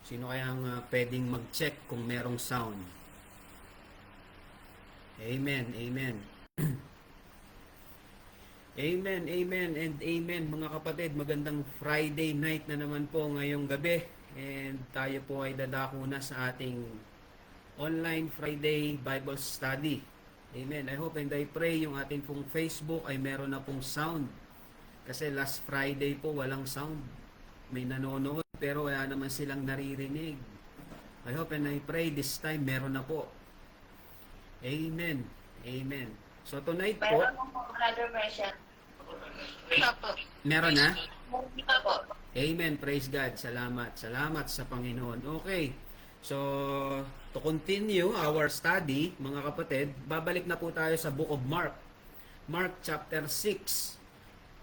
Sino kayang pwedeng mag-check kung merong sound? Amen, amen. Amen, amen, and amen mga kapatid. Magandang Friday night na naman po ngayong gabi. And tayo po ay dadako na sa ating online Friday Bible Study. Amen. I hope and I pray yung ating pong Facebook ay meron na pong sound. Kasi last Friday po walang sound. May nanonood pero wala naman silang naririnig. I hope and I pray this time meron na po. Amen. Amen. So tonight po, Meron po, Brother Mercian. Opo. meron na? Opo. Amen. Praise God. Salamat. Salamat sa Panginoon. Okay. So, to continue our study, mga kapatid, babalik na po tayo sa Book of Mark. Mark chapter 6.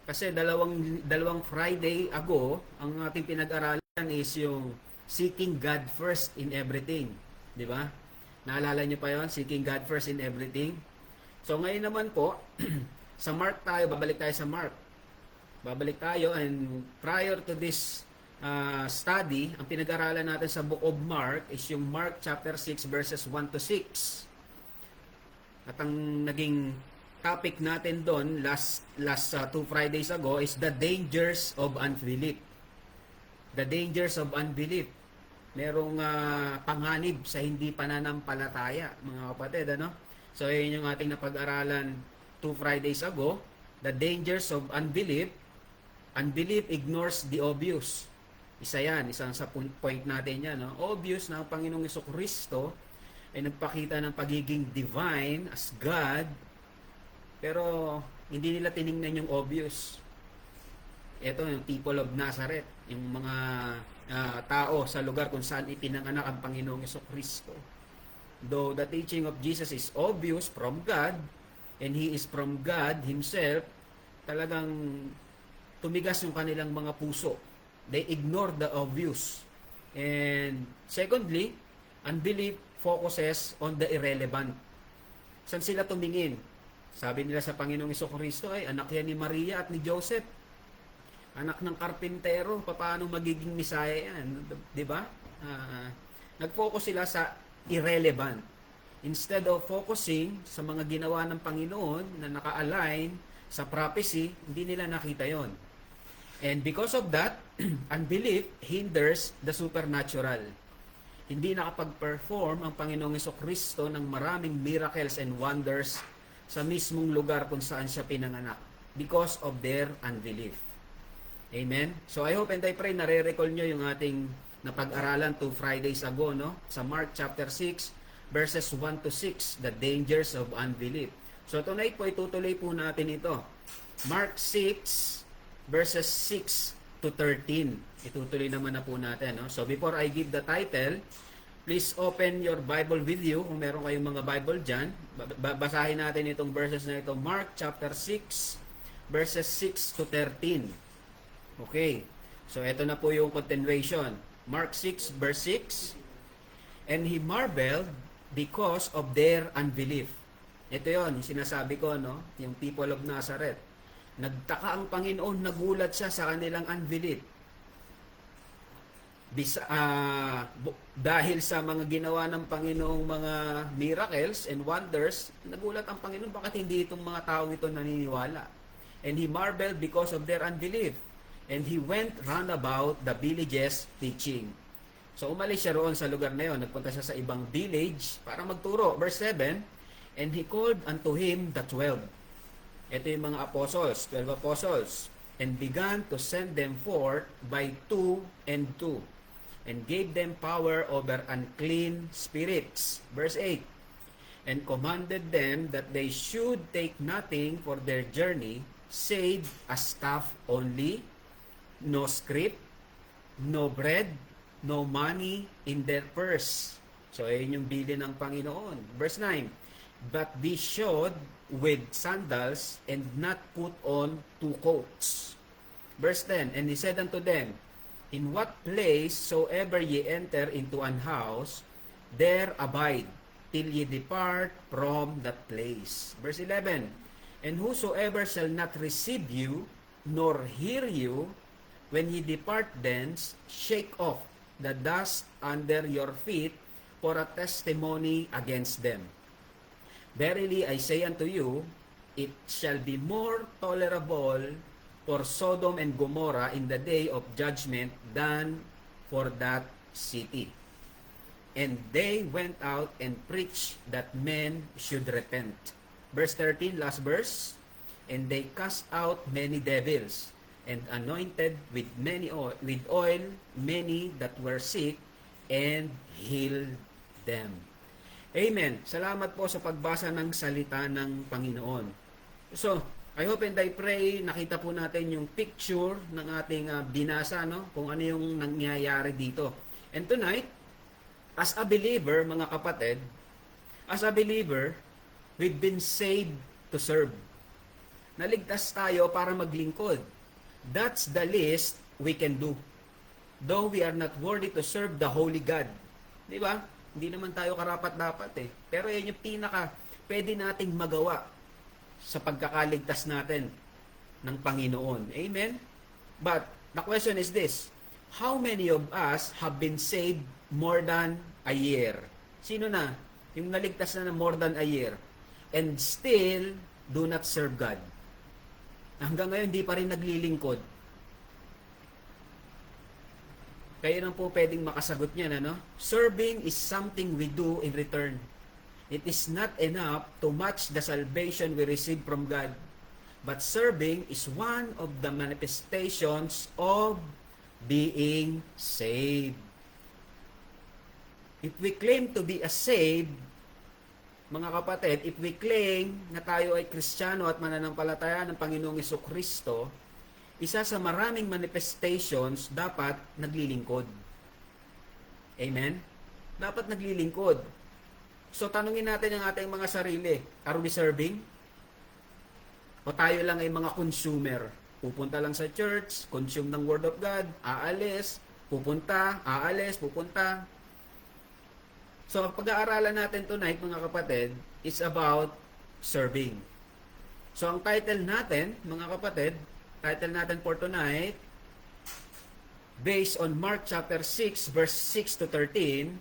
Kasi dalawang Friday ago, ang ating pinag-aralan is yung seeking God first in everything. Di ba? Naalala niyo pa yon, seeking God first in everything. So ngayon naman po, sa Mark tayo, babalik tayo sa Mark. Babalik tayo, and prior to this study, ang pinag-aralan natin sa Book of Mark is yung Mark chapter 6 verses 1 to 6. At ang naging topic natin doon last 2 Fridays ago is the dangers of unbelief. The dangers of unbelief. Merong panganib sa hindi pananampalataya, mga kapatid, ano? So, yun yung ating napag-aralan 2 Fridays ago. The dangers of unbelief. Unbelief ignores the obvious. Isa yan, isang sa point natin yan. No? Obvious na ang Panginoong Jesucristo ay nagpakita ng pagiging divine as God, pero hindi nila tiningnan yung obvious. Ito yung people of Nazareth, yung mga tao sa lugar kung saan ipinanganak ang Panginoong Jesucristo. Though the teaching of Jesus is obvious from God, and He is from God Himself, talagang tumigas yung kanilang mga puso. They ignore the obvious. And secondly, unbelief focuses on the irrelevant. Saan sila tumingin? Sabi nila sa Panginoong Jesucristo ay anak yan ni Maria at ni Joseph. Anak ng karpintero, paano magiging Misaya yan? Diba? Nag-focus sila sa irrelevant. Instead of focusing sa mga ginawa ng Panginoon na naka-align sa prophecy, hindi nila nakita yon. And because of that, unbelief hinders the supernatural. Hindi nakapag-perform ang Panginoong Jesucristo ng maraming miracles and wonders sa mismong lugar kung saan siya pinanganak because of their unbelief. Amen? So I hope and I pray nare-recall nyo yung ating napag-aralan 2 Fridays ago, no? Sa Mark chapter 6 verses 1 to 6, the dangers of unbelief. So tonight po itutuloy po natin ito. Mark 6 verses 6 to 13. Itutuloy naman na po natin, no? So before I give the title, please open your Bible with you kung meron kayong mga Bible dyan. Basahin natin itong verses na ito. Mark chapter 6 verses 6 to 13. Okay. So ito na po yung continuation. Mark 6 verse 6. And he marveled because of their unbelief. Ito yon, yung sinasabi ko, no? Yung people of Nazareth. Nagtaka ang Panginoon, nagulat siya sa kanilang unbelief. Dahil sa mga ginawa ng Panginoong mga miracles and wonders, nagulat ang Panginoon, bakit hindi itong mga taong ito naniniwala? And he marveled because of their unbelief. And he went round about the villages teaching. So umalis siya roon sa lugar na yon, nagpunta siya sa ibang village para magturo. Verse 7, and he called unto him the 12. Ito yung mga apostles, 12 apostles, and began to send them forth by 2 and 2, and gave them power over unclean spirits. Verse 8, and commanded them that they should take nothing for their journey, save a staff only, no scrip, no bread, no money in their purse. So, ayun yung bili ng Panginoon. Verse 9, but be shod with sandals and not put on 2 coats. Verse 10, and he said unto them, in what place soever ye enter into an house, there abide, till ye depart from that place. Verse 11, and whosoever shall not receive you, nor hear you, when ye depart thence, shake off the dust under your feet for a testimony against them. Verily I say unto you, it shall be more tolerable for Sodom and Gomorrah in the day of judgment than for that city. And they went out and preached that men should repent. Verse 13, last verse. And they cast out many devils, and anointed with oil many that were sick, and healed them. Amen. Salamat po sa pagbasa ng salita ng Panginoon. So, I hope and I pray nakita po natin yung picture ng ating binasa, no? Kung ano yung nangyayari dito. And tonight, as a believer, mga kapatid, as a believer, we've been saved to serve. Naligtas tayo para maglingkod. That's the least we can do. Though we are not worthy to serve the Holy God. Di ba? Hindi naman tayo karapat-dapat eh. Pero yan yung pwede nating magawa sa pagkakaligtas natin ng Panginoon. Amen? But the question is this, how many of us have been saved more than a year? Sino na? Yung naligtas na more than a year. And still, do not serve God. Hanggang ngayon, di pa rin naglilingkod. Kayo lang po pwedeng makasagot niyan, ano? Serving is something we do in return. It is not enough to match the salvation we receive from God. But serving is one of the manifestations of being saved. If we claim to be a saved, mga kapatid, if we claim na tayo ay Kristiyano at mananampalataya ng Panginoong Jesucristo, isa sa maraming manifestations, dapat naglilingkod. Amen? Dapat naglilingkod. So, tanungin natin ang ating mga sarili. Are we serving? O tayo lang ay mga consumer? Pupunta lang sa church, consume ng Word of God, aalis, pupunta, aalis, pupunta. So, pag-aaralan natin tonight, mga kapatid, is about serving. So, ang title natin, mga kapatid, title natin for tonight, based on Mark chapter 6, verse 6 to 13,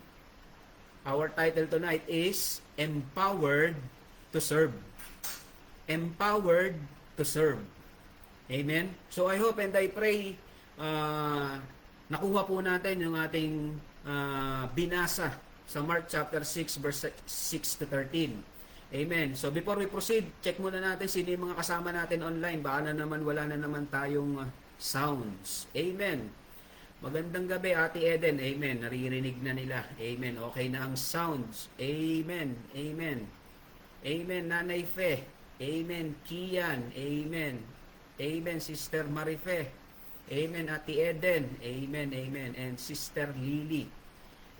our title tonight is Empowered to Serve. Empowered to Serve. Amen? So, I hope and I pray, nakuha po natin yung ating binasa sa Mark chapter 6 verse 6 to 13. Amen. So before we proceed, check muna natin sino yung mga kasama natin online. Baka na naman wala na naman tayong sounds. Amen. Magandang gabi, Ate Eden. Amen. Naririnig na nila. Amen. Okay na ang sounds. Amen. Amen. Amen. Nanay Fe. Amen. Kian. Amen. Amen. Sister Marife. Amen. Ate Eden. Amen. Amen. And Sister Lily.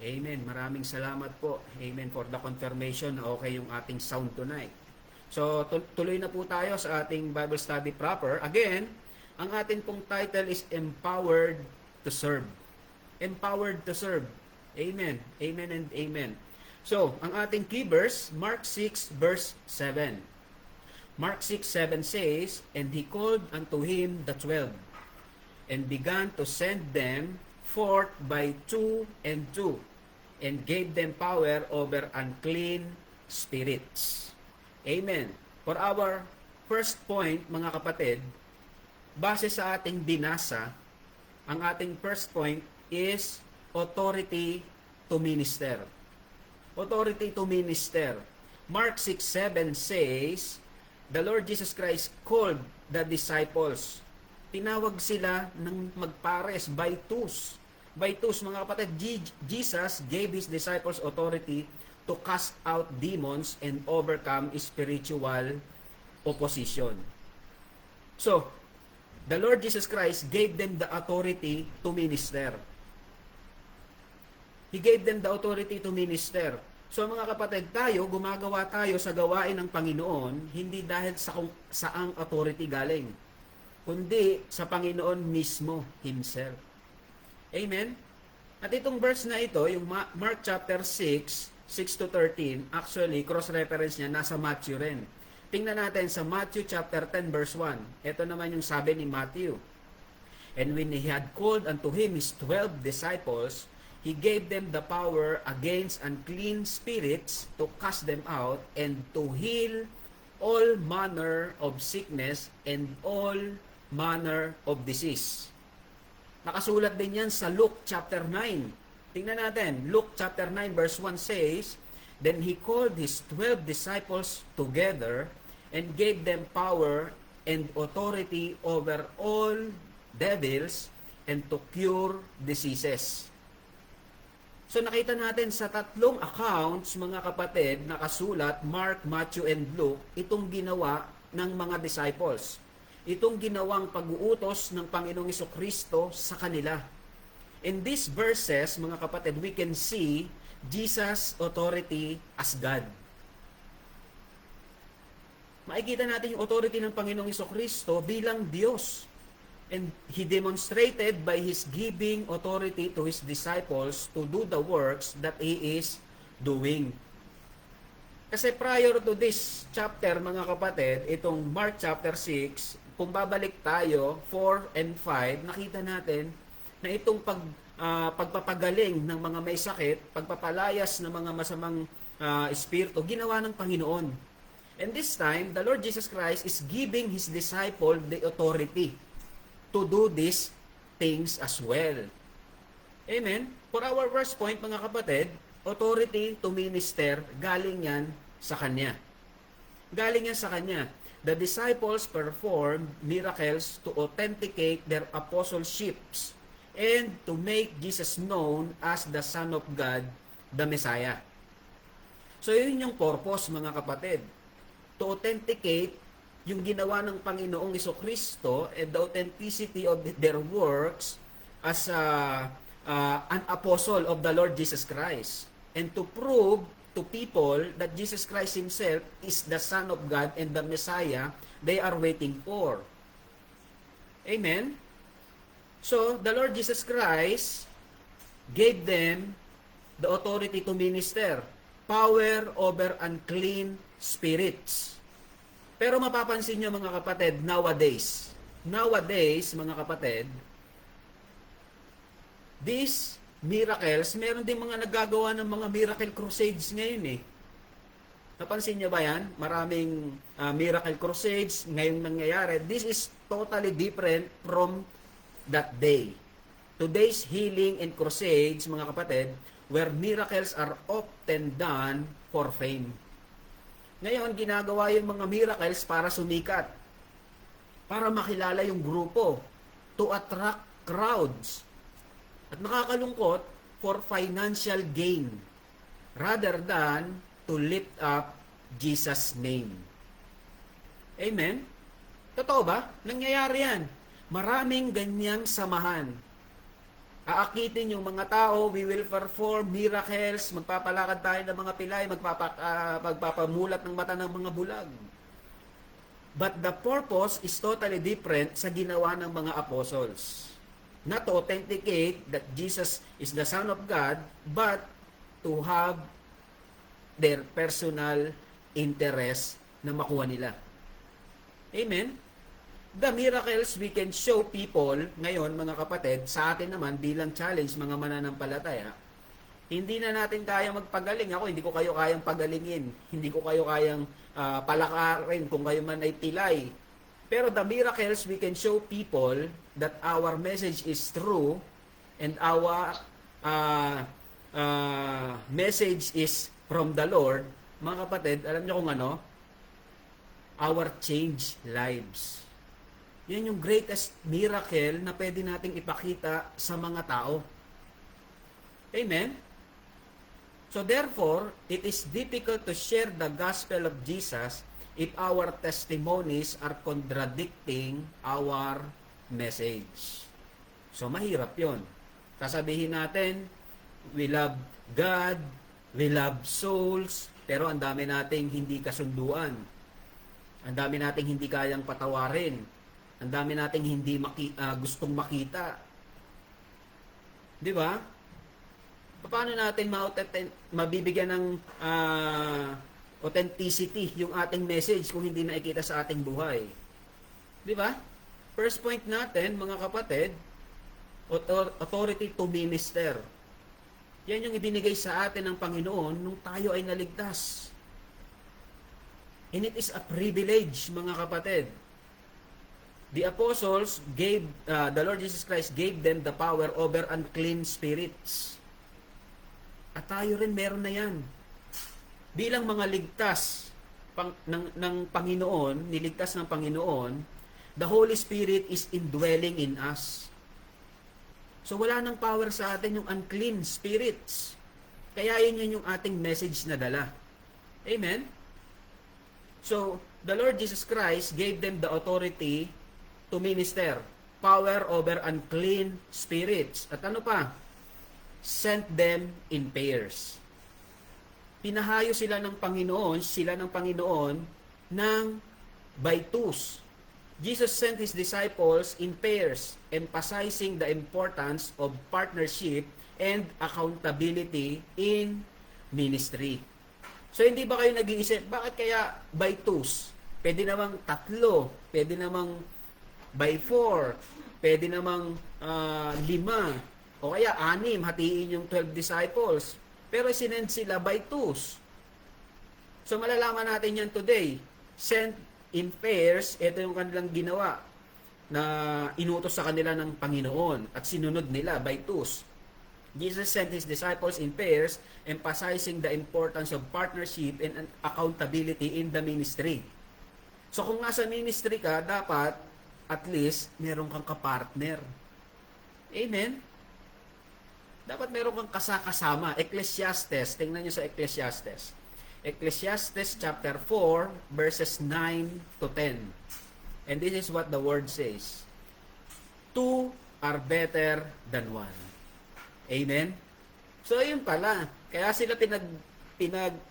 Amen. Maraming salamat po. Amen for the confirmation na okay yung ating sound tonight. So, tuloy na po tayo sa ating Bible study proper. Again, ang ating pong title is Empowered to Serve. Empowered to Serve. Amen. Amen and amen. So, ang ating key verse, Mark 6 verse 7. Mark 6:7 says, And he called unto him the 12, and began to send them forth by two and two, and gave them power over unclean spirits. Amen. For our first point, mga kapatid, base sa ating binasa, ang ating first point is authority to minister. Authority to minister. Mark 6:7 says, the Lord Jesus Christ called the disciples. Tinawag sila ng magpares by twos. By twos, mga kapatid, Jesus gave His disciples authority to cast out demons and overcome spiritual opposition. So, the Lord Jesus Christ gave them the authority to minister. He gave them the authority to minister. So mga kapatid, gumagawa tayo sa gawain ng Panginoon, hindi dahil sa kung saang authority galing, kundi sa Panginoon mismo Himself. Amen? At itong verse na ito, yung Mark chapter 6, 6 to 13, actually, cross-reference niya, nasa Matthew rin. Tingnan natin sa Matthew chapter 10, verse 1. Ito naman yung sabi ni Matthew. And when He had called unto Him His 12 disciples, He gave them the power against unclean spirits to cast them out and to heal all manner of sickness and all manner of disease. Nakasulat din yan sa Luke chapter 9. Tingnan natin. Luke chapter 9 verse 1 says, "Then he called his 12 disciples together and gave them power and authority over all devils and to cure diseases." So nakita natin sa tatlong accounts, mga kapatid, nakasulat, Mark, Matthew, and Luke, itong ginawa ng mga disciples. Itong ginawang pag-uutos ng Panginoong Jesucristo sa kanila. In these verses, mga kapatid, we can see Jesus' authority as God. Makikita natin yung authority ng Panginoong Jesucristo bilang Diyos. And He demonstrated by His giving authority to His disciples to do the works that He is doing. Kasi prior to this chapter, mga kapatid, itong Mark chapter 6, kung babalik tayo, 4 and 5, nakita natin na itong pagpapagaling ng mga may sakit, pagpapalayas ng mga masamang espiritu, ginawa ng Panginoon. And this time, the Lord Jesus Christ is giving His disciple the authority to do these things as well. Amen? For our first point, mga kapatid, authority to minister, galing yan sa Kanya. Galing yan sa Kanya. The disciples performed miracles to authenticate their apostleships and to make Jesus known as the Son of God, the Messiah. So yun yung purpose, mga kapatid. To authenticate yung ginawa ng Panginoong Jesucristo and the authenticity of their works as an apostle of the Lord Jesus Christ. And to prove to people that Jesus Christ Himself is the Son of God and the Messiah they are waiting for. Amen? So, the Lord Jesus Christ gave them the authority to minister, power over unclean spirits. Pero mapapansin nyo, mga kapatid, nowadays, mga kapatid, these miracles, meron din mga nagagawa ng mga miracle crusades ngayon eh. Napansin nyo ba yan? Maraming miracle crusades ngayong nangyayari. This is totally different from that day. Today's healing and crusades, mga kapatid, where miracles are often done for fame. Ngayon, ginagawa yung mga miracles para sumikat. Para makilala yung grupo. To attract crowds. At nakakalungkot, for financial gain. Rather than to lift up Jesus' name. Amen? Totoo ba? Nangyayari yan. Maraming ganyang samahan. Aakitin yung mga tao, we will perform miracles, magpapalakad tayo ng mga pilay, magpapamulat ng mata ng mga bulag. But the purpose is totally different sa ginawa ng mga apostles. Not to authenticate that Jesus is the Son of God, but to have their personal interest na makuha nila. Amen? The miracles we can show people ngayon, mga kapatid, sa atin naman bilang challenge, mga mananampalataya, hindi na natin kaya magpagaling. Ako, hindi ko kayo kayang pagalingin. Hindi ko kayo kayang palakarin kung kayo man ay pilay. Pero the miracles we can show people that our message is true and our message is from the Lord, mga kapatid, alam niyo kung ano? Our changed lives. Yan yung greatest miracle na pwede nating ipakita sa mga tao. Amen? So therefore, it is difficult to share the gospel of Jesus if our testimonies are contradicting our message. So mahirap yon. Sasabihin natin, we love God, we love souls, pero ang dami nating hindi kasunduan. Ang dami nating hindi kayang patawarin. Ang dami nating hindi gustong makita. Di ba? Paano natin mabibigyan ng authenticity yung ating message kung hindi nakikita sa ating buhay? Di ba? First point natin, mga kapatid, authority to minister. Yan yung ibinigay sa atin ng Panginoon nung tayo ay naligtas. And it is a privilege, mga kapatid. The apostles gave, the Lord Jesus Christ gave them the power over unclean spirits. At tayo rin meron na yan. Bilang mga ligtas ng Panginoon, niligtas ng Panginoon, the Holy Spirit is indwelling in us. So wala nang power sa atin yung unclean spirits. Kaya yun yung ating message na dala. Amen? So, the Lord Jesus Christ gave them the authority to minister. Power over unclean spirits. At ano pa? Sent them in pairs. Pinahayo sila ng Panginoon ng by twos. Jesus sent His disciples in pairs, emphasizing the importance of partnership and accountability in ministry. So, hindi ba kayo nag-iisip, bakit kaya by twos? Pwede namang tatlo, pwede namang by four, pwede namang 5, o kaya 6, hatiin yung 12 disciples. Pero sinend sila by twos. So, malalaman natin yan today. Sent in pairs, ito yung kanilang ginawa na inutos sa kanila ng Panginoon at sinunod nila by twos. Jesus sent His disciples in pairs, emphasizing the importance of partnership and accountability in the ministry. So kung nasa ministry ka, dapat at least meron kang kapartner. Amen? Dapat meron kang kasama. Ecclesiastes, tingnan nyo sa Ecclesiastes. Ecclesiastes chapter 4, verses 9 to 10. And this is what the word says. 2 are better than 1. Amen? So, yun pala. Kaya sila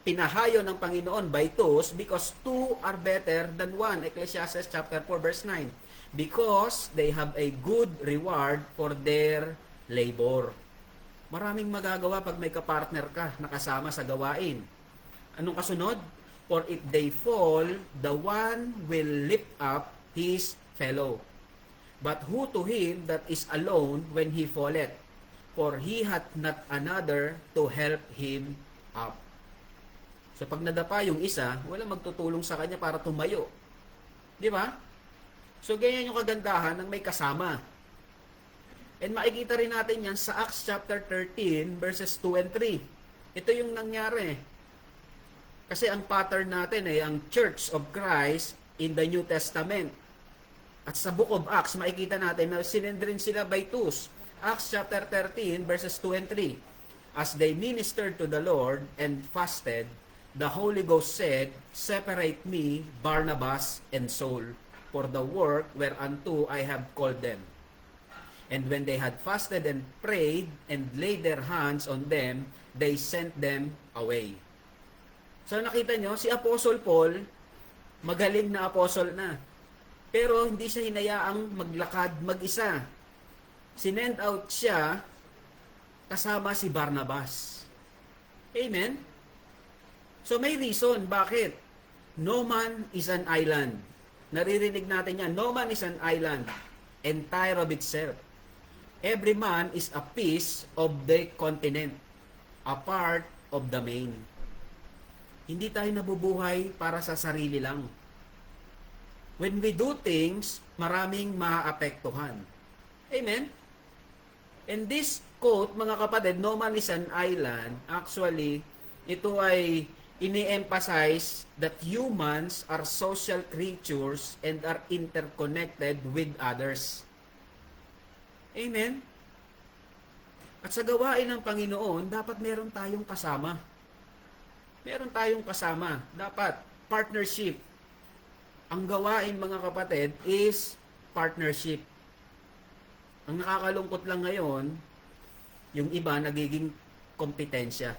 pinahayo ng Panginoon by twos because 2 are better than 1. Ecclesiastes chapter 4, verse 9. Because they have a good reward for their labor. Maraming magagawa pag may kapartner ka nakasama sa gawain. Anong kasunod? For if they fall, the one will lift up his fellow. But who to him that is alone when he falleth? For he hath not another to help him up. So pag nadapa yung isa, wala magtutulong sa kanya para tumayo. Di ba? So ganyan yung kagandahan ng may kasama. And makikita rin natin yan sa Acts chapter 13 verses 2 and 3. Ito yung nangyari. Kasi ang pattern natin ang Church of Christ in the New Testament. At sa Book of Acts, makikita natin na sinendrin sila by twos. Acts chapter 13 verses 2 and 3. As they ministered to the Lord and fasted, the Holy Ghost said, Separate me, Barnabas and Saul, for the work whereunto I have called them. And when they had fasted and prayed and laid their hands on them, they sent them away. So nakita nyo, si Apostle Paul, magaling na apostle na. Pero hindi siya hinayaang maglakad mag-isa. Sinend out siya kasama si Barnabas. Amen? So may reason bakit. No man is an island. Naririnig natin yan. No man is an island, entire of itself. Every man is a piece of the continent, a part of the main. Hindi tayo nabubuhay para sa sarili lang. When we do things, maraming maaapektuhan. Amen? And this quote, mga kapatid, no man is an island, actually, ito ay ini-emphasize that humans are social creatures and are interconnected with others. Amen? At sa gawain ng Panginoon, dapat meron tayong kasama. Meron tayong kasama. Dapat partnership. Ang gawain, mga kapatid, is partnership. Ang nakakalungkot lang ngayon, yung iba nagiging kompetensya.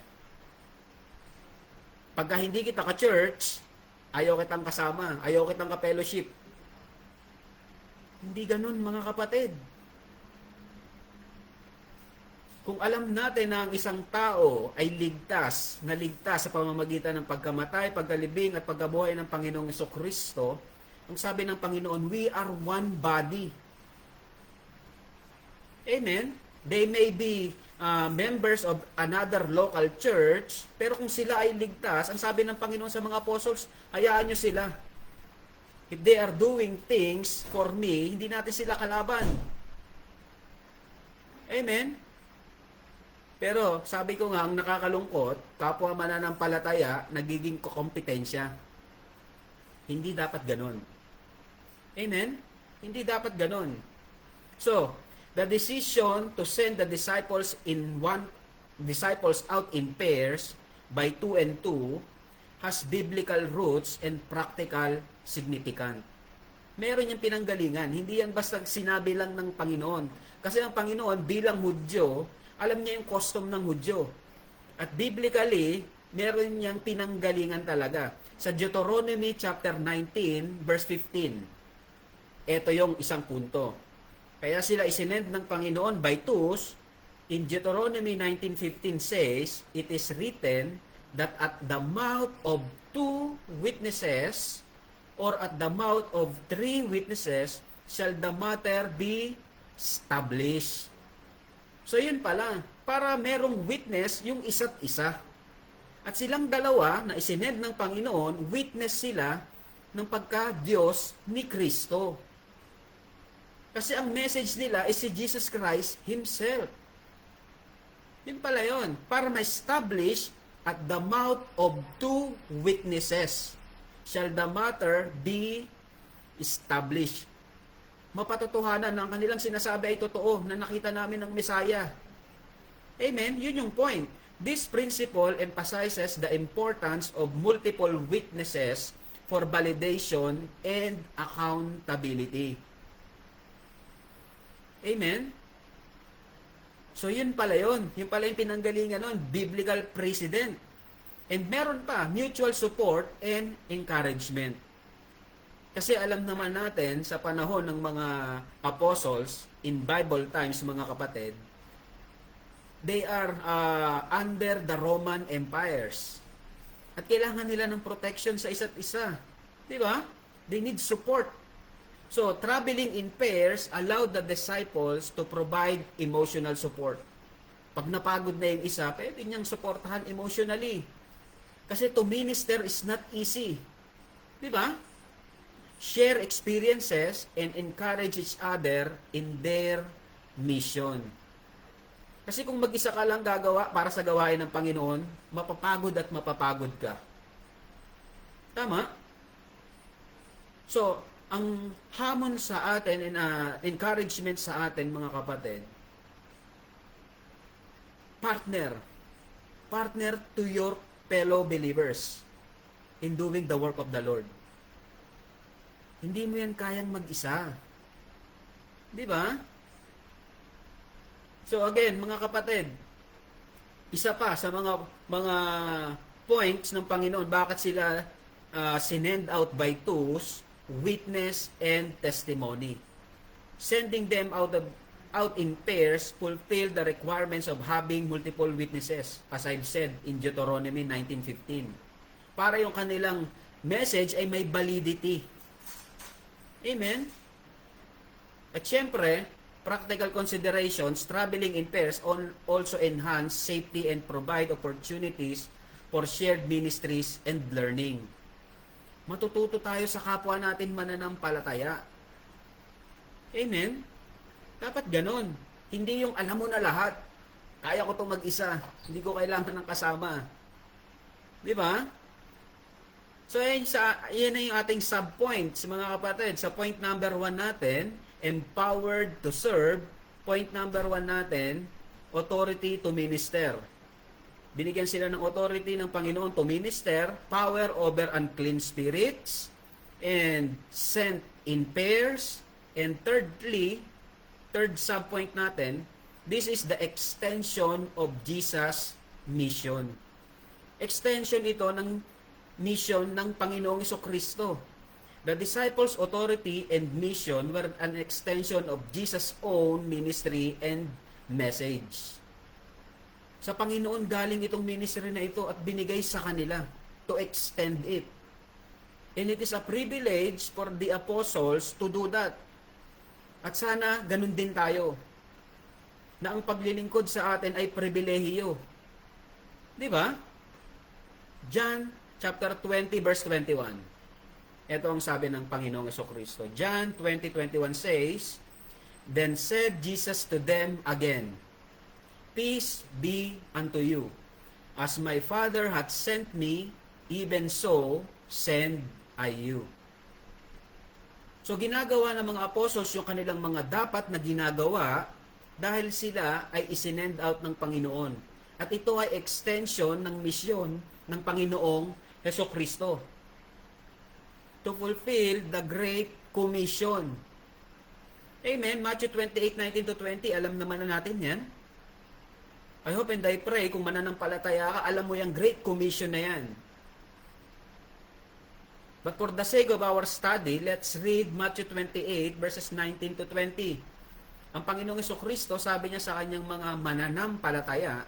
Pagka hindi kita ka-church, ayaw kitang kasama, ayaw kitang ka-fellowship. Hindi ganun, mga kapatid. Kung alam natin na ang isang tao ay ligtas, naligtas sa pamamagitan ng pagkamatay, pagkalibing at pagkabuhay ng Panginoong Jesucristo, ang sabi ng Panginoon, we are one body. Amen? They may be members of another local church, pero kung sila ay ligtas, ang sabi ng Panginoon sa mga apostles, hayaan nyo sila. If they are doing things for me, hindi natin sila kalaban. Amen? Pero sabi ko nga, ang nakakalungkot, kapwa mananampalataya, nagiging kompetensya. Hindi dapat ganon. Amen? Hindi dapat ganon. So, the decision to send the disciples out in pairs by 2 and 2 has biblical roots and practical significance. Meron yung pinanggalingan. Hindi yan basta sinabi lang ng Panginoon. Kasi ang Panginoon bilang Hudyo, alam niya yung custom ng Hudyo. At biblically, meron niyang pinanggalingan talaga. Sa Deuteronomy chapter 19, verse 15. Ito yung isang punto. Kaya sila isinend ng Panginoon by twos. In Deuteronomy 19:15 says, "It is written that at the mouth of 2 witnesses or at the mouth of 3 witnesses shall the matter be established." So yun pala, para merong witness yung isa't isa. At silang dalawa na isinend ng Panginoon, witness sila ng pagka-Diyos ni Kristo. Kasi ang message nila is si Jesus Christ Himself. Yun pala yun. Para ma-establish at the mouth of 2 witnesses shall the matter be established. Mapatotohanan ng kanilang sinasabi ay totoo na nakita namin ng Messiah. Amen? Yun yung point. This principle emphasizes the importance of multiple witnesses for validation and accountability. Amen? So yun pala yun. Yun pala yung pinanggalingan nun. Biblical precedent. And meron pa, mutual support and encouragement. Kasi alam naman natin sa panahon ng mga apostles, in Bible times mga kapatid, they are under the Roman empires. At kailangan nila ng protection sa isa't isa. Di ba? They need support. So, traveling in pairs allowed the disciples to provide emotional support. Pag napagod na yung isa, pwede niyang supportahan emotionally. Kasi to minister is not easy. Di ba? Share experiences and encourage each other in their mission. Kasi kung mag-isa ka lang gagawa para sa gawain ng Panginoon, mapapagod at mapapagod ka. Tama? So, ang hamon sa atin and encouragement sa atin mga kapatid, partner to your fellow believers in doing the work of the Lord. Hindi mo yan kayang mag-isa. Di ba? So again, mga kapatid, isa pa sa mga points ng Panginoon, bakit sila sinend out by twos, witness and testimony. Sending them out in pairs fulfill the requirements of having multiple witnesses, as I've said in Deuteronomy 19:15. Para yung kanilang message ay may validity. Amen? At syempre, practical considerations, traveling in pairs also enhance safety and provide opportunities for shared ministries and learning. Matututo tayo sa kapwa natin mananampalataya. Amen? Dapat ganon. Hindi yung alam mo na lahat. Kaya ko itong mag-isa. Hindi ko kailangan ng kasama. Di ba? So, yan na yung ating sub-points, mga kapatid. Sa point number 1 natin, empowered to serve. Point number 1 natin, authority to minister. Binigyan sila ng authority ng Panginoon to minister, power over unclean spirits, and sent in pairs. And thirdly, third sub-point natin, this is the extension of Jesus' mission. Extension ito ng mission ng Panginoong Jesucristo. The disciples' authority and mission were an extension of Jesus' own ministry and message. Sa Panginoon galing itong ministry na ito at binigay sa kanila to extend it. And it is a privilege for the apostles to do that. At sana ganun din tayo. na ang paglilingkod sa atin ay pribilehiyo. Di ba? John chapter 20 verse 21. Ito ang sabi ng Panginoong Jesucristo. John 20:21 says, "Then said Jesus to them again, Peace be unto you. As my Father hath sent me, even so send I you." So ginagawa ng mga apostles yung kanilang mga dapat na ginagawa dahil sila ay isinend out ng Panginoon. At ito ay extension ng misyon ng Panginoong Jesucristo to fulfill the Great Commission. Amen. Matthew 28:19-20, alam naman na natin yan. I hope and I pray kung mananampalataya ka, alam mo yung Great Commission na yan. But for the sake of our study, let's read Matthew 28 verses 19-20. Ang Panginoong Jesucristo, sabi niya sa kanyang mga mananampalataya,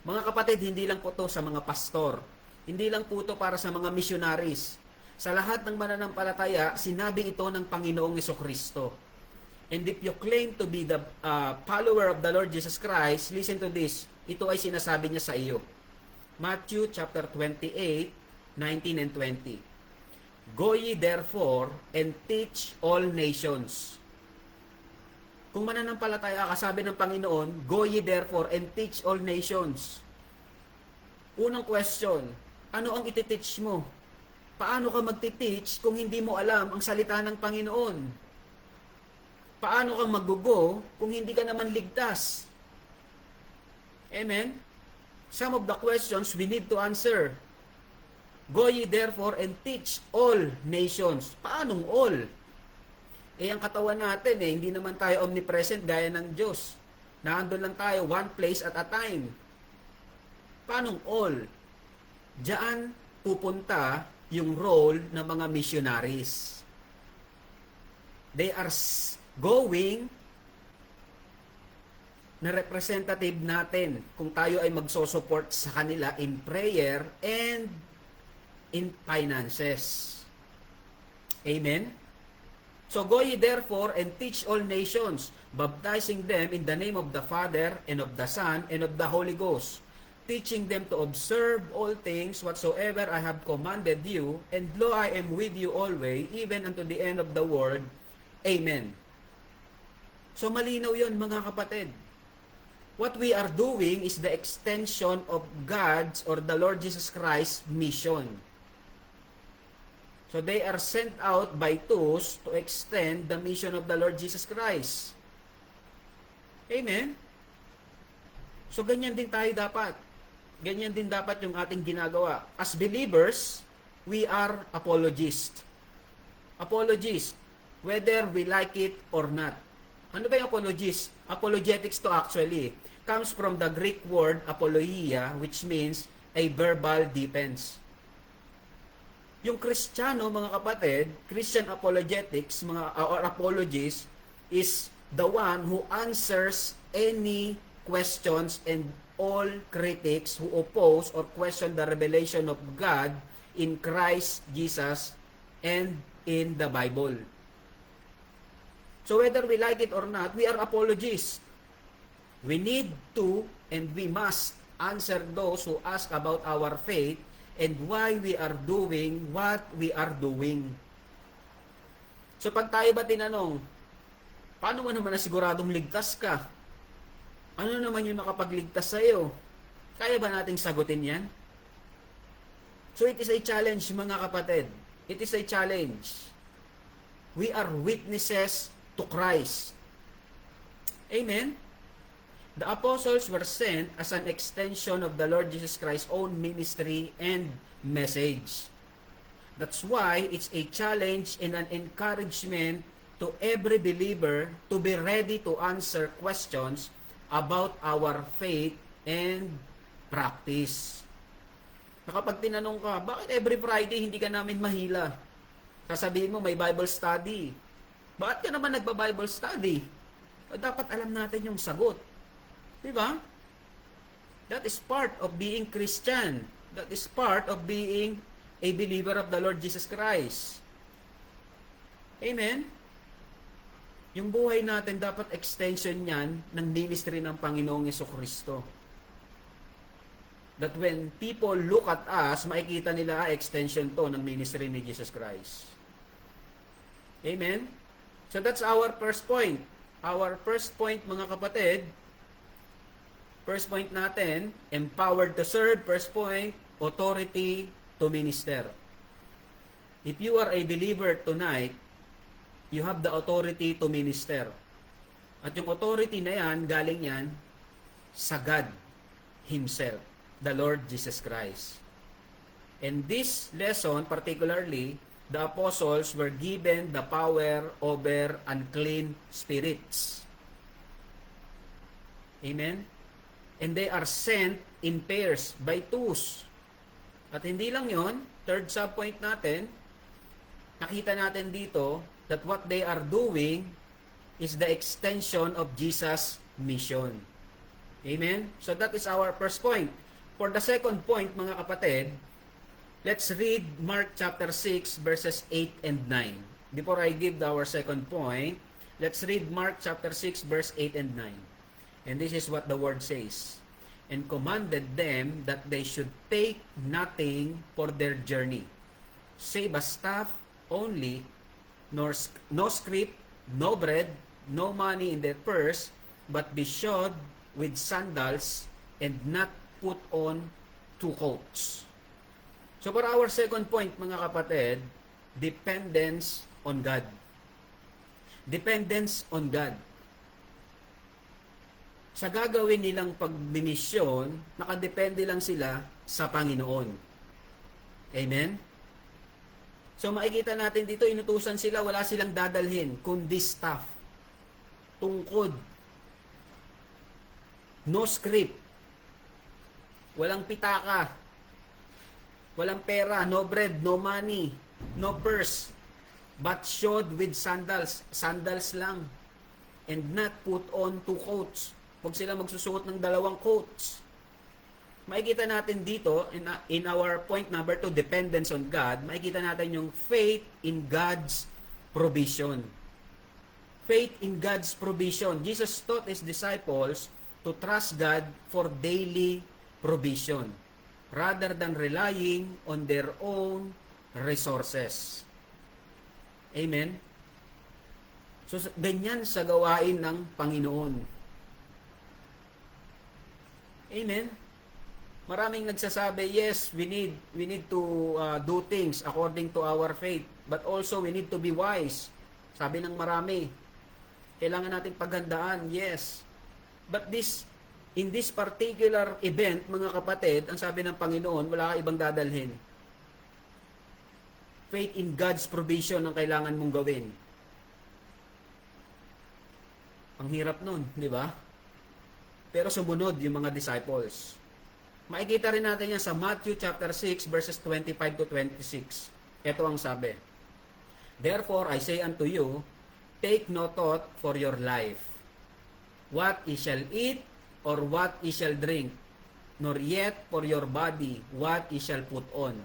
mga kapatid, hindi lang po to sa mga pastor. Hindi lang po to para sa mga missionaries. Sa lahat ng mananampalataya, sinabi ito ng Panginoong Jesucristo. And if you claim to be the follower of the Lord Jesus Christ, listen to this. Ito ay sinasabi niya sa iyo. Matthew chapter 28, 19 and 20. "Go ye therefore and teach all nations." Kung mananampalataya ka, sabi ng Panginoon, "Go ye therefore and teach all nations." Unang question, ano ang iti-teach mo? Paano ka magti-teach kung hindi mo alam ang salita ng Panginoon? Paano kang mag-go kung hindi ka naman ligtas? Amen? Some of the questions we need to answer. "Go ye therefore and teach all nations." Paanong all? Ang katawan natin, hindi naman tayo omnipresent gaya ng Diyos. Naandun lang tayo, one place at a time. Paanong all? Diyan pupunta yung role ng mga missionaries. They are going na representative natin kung tayo ay magsosupport sa kanila in prayer and in finances. Amen? So go ye therefore and teach all nations, baptizing them in the name of the Father and of the Son and of the Holy Ghost, teaching them to observe all things whatsoever I have commanded you, and lo, I am with you always, even unto the end of the world. Amen. So malinaw yun, mga kapatid. What we are doing is the extension of God's or the Lord Jesus Christ's mission. So they are sent out by twos to extend the mission of the Lord Jesus Christ. Amen? So ganyan din tayo dapat. Ganyan din dapat yung ating ginagawa. As believers, we are apologists. Apologists, whether we like it or not. Ano ba yung apologist? Apologetics to actually comes from the Greek word apologia, which means a verbal defense. Yung Kristiyano, mga kapatid, Christian apologetics, or apologists, is the one who answers any questions and all critics who oppose or question the revelation of God in Christ Jesus and in the Bible. So whether we like it or not, we are apologists. We need to and we must answer those who ask about our faith and why we are doing what we are doing. So pag tayo ba tinanong, paano mo naman nasiguradong ligtas ka? Ano naman yung nakapagligtas sa iyo? Kaya ba nating sagutin yan? So it is a challenge, mga kapatid. It is a challenge. We are witnesses to Christ. Amen? The apostles were sent as an extension of the Lord Jesus Christ's own ministry and message. That's why it's a challenge and an encouragement to every believer to be ready to answer questions about our faith and practice. Kapag tinanong ka, bakit every Friday hindi ka namin mahila? Sasabihin mo, may Bible study. Bakit ka naman nagba-Bible study? Dapat alam natin yung sagot. Diba? That is part of being Christian. That is part of being a believer of the Lord Jesus Christ. Amen? Yung buhay natin dapat extension yan ng ministry ng Panginoong Jesucristo. That when people look at us, makikita nila extension to ng ministry ni Jesus Christ. Amen? So that's our first point. Our first point, mga kapatid, first point natin, empowered to serve. First point, authority to minister. If you are a believer tonight, you have the authority to minister. At yung authority na yan, galing yan sa God Himself, the Lord Jesus Christ. And this lesson, particularly, the apostles were given the power over unclean spirits. Amen? And they are sent in pairs by twos. At hindi lang yon, third subpoint natin, nakita natin dito that what they are doing is the extension of Jesus' mission. Amen? So that is our first point. For the second point, mga kapatid, let's read Mark chapter 6 verses 8 and 9. Before I give our second point, let's read Mark chapter 6 verse 8 and 9. And this is what the word says. And commanded them that they should take nothing for their journey, save a staff only, no scrip, no bread, no money in their purse, but be shod with sandals, and not put on two coats. So for our second point, mga kapatid, dependence on God. Dependence on God. Sa gagawin nilang pagmimisyon, nakadepende lang sila sa Panginoon. Amen? So makikita natin dito, inutusan sila, wala silang dadalhin, kundi staff, tungkod, no script, walang pitaka, walang pera, no bread, no money, no purse, but shod with sandals, sandals lang, and not put on two coats. Huwag sila magsusuot ng dalawang coats. Makikita natin dito, in our point number 2, dependence on God, makikita natin yung faith in God's provision. Faith in God's provision. Jesus taught His disciples to trust God for daily provision rather than relying on their own resources. Amen? So, ganyan sa gawain ng Panginoon. Amen? Maraming nagsasabi, yes, we need to do things according to our faith, but also we need to be wise. Sabi ng marami, kailangan natin paghandaan, yes. But in this particular event, mga kapatid, ang sabi ng Panginoon, wala ka ibang dadalhin. Faith in God's provision ang kailangan mong gawin. Ang hirap nun, di ba? Pero sumunod yung mga disciples. Makikita rin natin yan sa Matthew chapter 6 verses 25 to 26. Ito ang sabi. Therefore I say unto you, take no thought for your life, what ye shall eat, or what ye shall drink, nor yet for your body, what ye shall put on.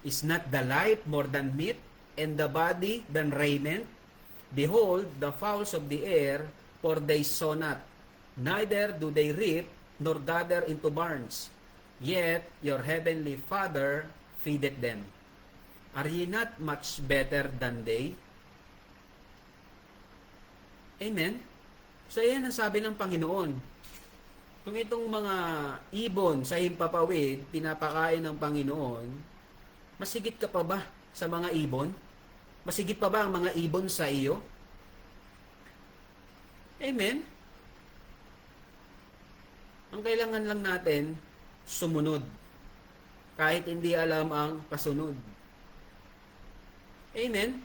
Is not the life more than meat, and the body than raiment? Behold, the fowls of the air, for they sow not, neither do they reap, nor gather into barns, yet your heavenly Father feedeth them. Are ye not much better than they? Amen? So yan ang sabi ng Panginoon. Kung itong mga ibon sa himpapawid, pinapakain ng Panginoon, masigit ka pa ba sa mga ibon? Masigit pa ba ang mga ibon sa iyo? Amen? Ang kailangan lang natin, sumunod. Kahit hindi alam ang kasunod. Amen?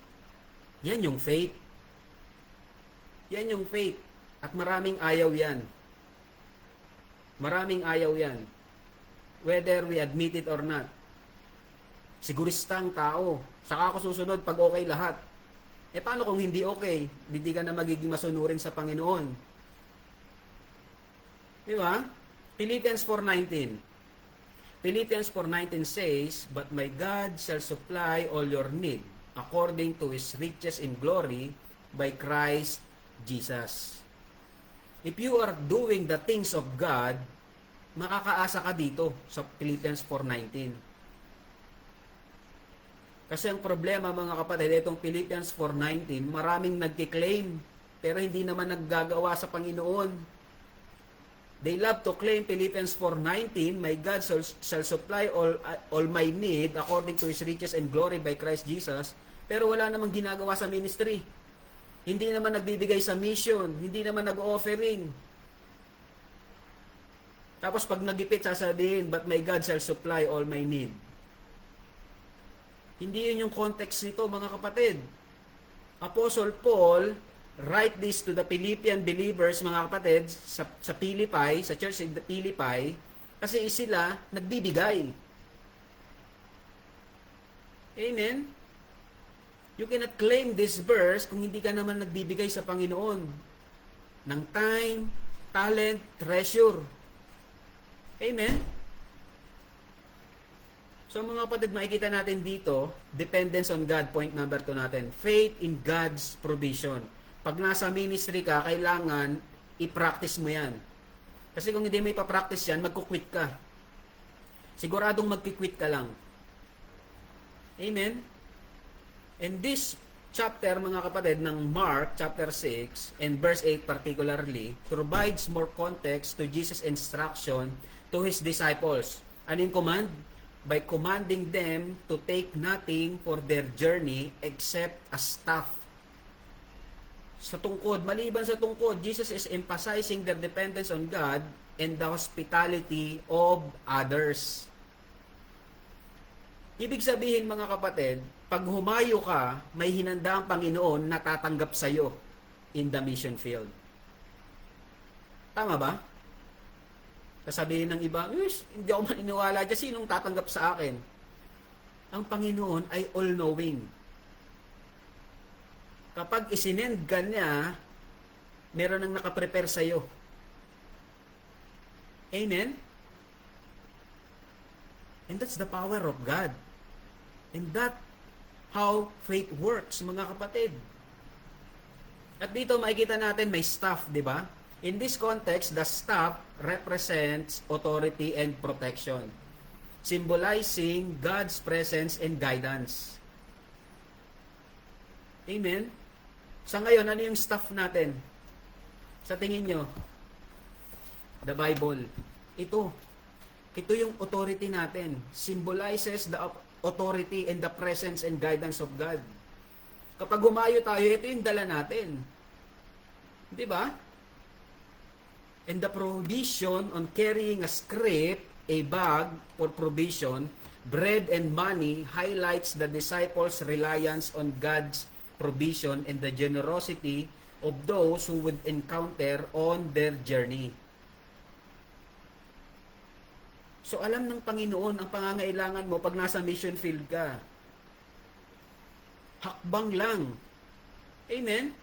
Yan yung faith. Yan yung faith. At maraming ayaw yan. Maraming ayaw yan. Whether we admit it or not. Siguristang tao. Saka ako susunod pag okay lahat. Eh paano kung hindi okay? Hindi ka na magiging masunurin sa Panginoon. Di ba? Philippians 4:19. Philippians 4:19 says, but my God shall supply all your need according to His riches in glory by Christ Jesus. If you are doing the things of God, makakaasa ka dito sa Philippians 4:19. Kasi ang problema mga kapatid, itong Philippians 4:19, maraming nagki-claim pero hindi naman naggagawa sa Panginoon. They love to claim Philippians 4:19, my God shall supply all my need according to His riches and glory by Christ Jesus. Pero wala namang ginagawa sa ministry. Hindi naman nagbibigay sa mission. Hindi naman nag-offering. Tapos pag nagipit, sasabihin, but my God shall supply all my need. Hindi yun yung context nito, mga kapatid. Apostle Paul write this to the Philippian believers, mga kapatid, sa Philippi, sa church in the Philippi, kasi sila nagbibigay. Amen? You cannot claim this verse kung hindi ka naman nagbibigay sa Panginoon ng time, talent, treasure. Amen? So mga kapatid, makikita natin dito, dependence on God, point number 2 natin. Faith in God's provision. Pag nasa ministry ka, kailangan i-practice mo yan. Kasi kung hindi mo ipapractice yan, magkukwit ka. Siguradong magkikwit ka lang. Amen? And this chapter, mga kapatid, ng Mark, chapter 6, and verse 8 particularly, provides more context to Jesus' instruction to His disciples. Ano yung command? By commanding them to take nothing for their journey except a staff. Sa tungkod, maliban sa tungkod, Jesus is emphasizing their dependence on God and the hospitality of others. Ibig sabihin mga kapatid, pag humayo ka, may hinanda ang Panginoon na tatanggap sa iyo in the mission field. Tama ba? Sasabihin ng iba, hindi ako maniniwala dyan, sinong tatanggap sa akin? Ang Panginoon ay all-knowing. Kapag isinend ka niya, meron nang nakaprepare sa iyo. Amen? And that's the power of God. And that how faith works, mga kapatid. At dito makikita natin may staff, di ba? In this context, the staff represents authority and protection, symbolizing God's presence and guidance. Amen? Sa ngayon, ano yung staff natin? Sa tingin nyo? The Bible. Ito. Ito yung authority natin. Symbolizes the authority and the presence and guidance of God. Kapag humayo tayo, ito yung dala natin. Di ba? And the provision on carrying a scrip, a bag for provision, bread and money highlights the disciples' reliance on God's provision and the generosity of those who would encounter on their journey. So alam ng Panginoon ang pangangailangan mo pag nasa mission field ka. Hakbang lang. Amen?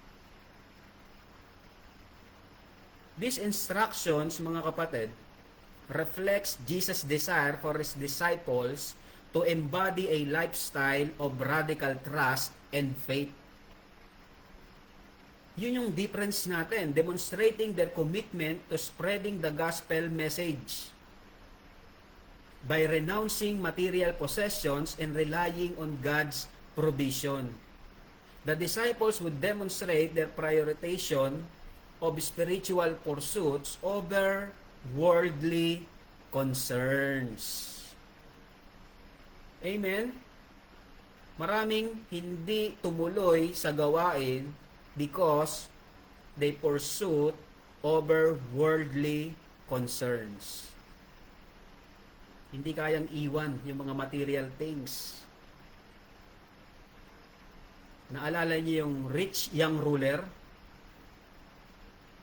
These instructions, mga kapatid, reflects Jesus' desire for His disciples to embody a lifestyle of radical trust and faith. Yun yung difference natin, demonstrating their commitment to spreading the gospel message by renouncing material possessions and relying on God's provision. The disciples would demonstrate their prioritization of spiritual pursuits over worldly concerns. Amen? Maraming hindi tumuloy sa gawain because they pursue over worldly concerns. Hindi kayang iwan yung mga material things. Naalala niyo yung rich young ruler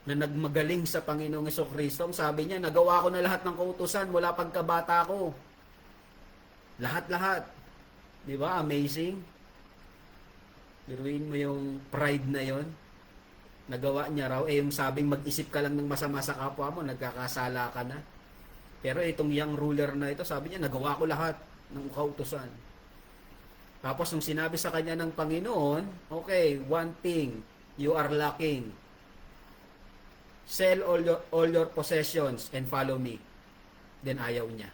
na nagmagaling sa Panginoong Jesucristo? Sabi niya, nagawa ko na lahat ng kautusan mula pagkabata ko. Lahat-lahat. Di ba? Amazing. Biruin mo yung pride na yon. Nagawa niya raw. Yung sabing mag-isip ka lang ng masama sa kapwa mo, nagkakasala ka na. Pero itong young ruler na ito, sabi niya, nagawa ko lahat ng kautusan. Tapos nung sinabi sa kanya ng Panginoon, okay, one thing you are lacking. Sell all your possessions and follow me. Then ayaw niya.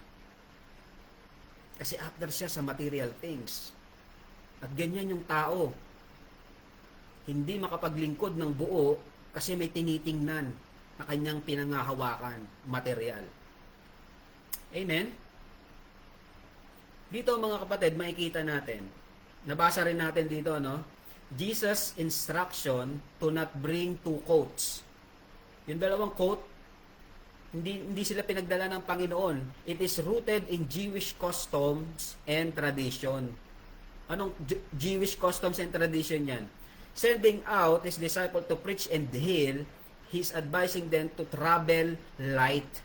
Kasi after siya sa material things. At ganyan yung tao. Hindi makapaglingkod ng buo kasi may tinitingnan na kanyang pinangahawakan, material. Amen? Dito mga kapatid, makikita natin. Nabasa rin natin dito, no? Jesus' instruction to not bring two coats. Yung dalawang coat, hindi sila pinagdala ng Panginoon. It is rooted in Jewish customs and tradition. Anong Jewish customs and tradition yan? Sending out his disciple to preach and heal, he's advising them to travel light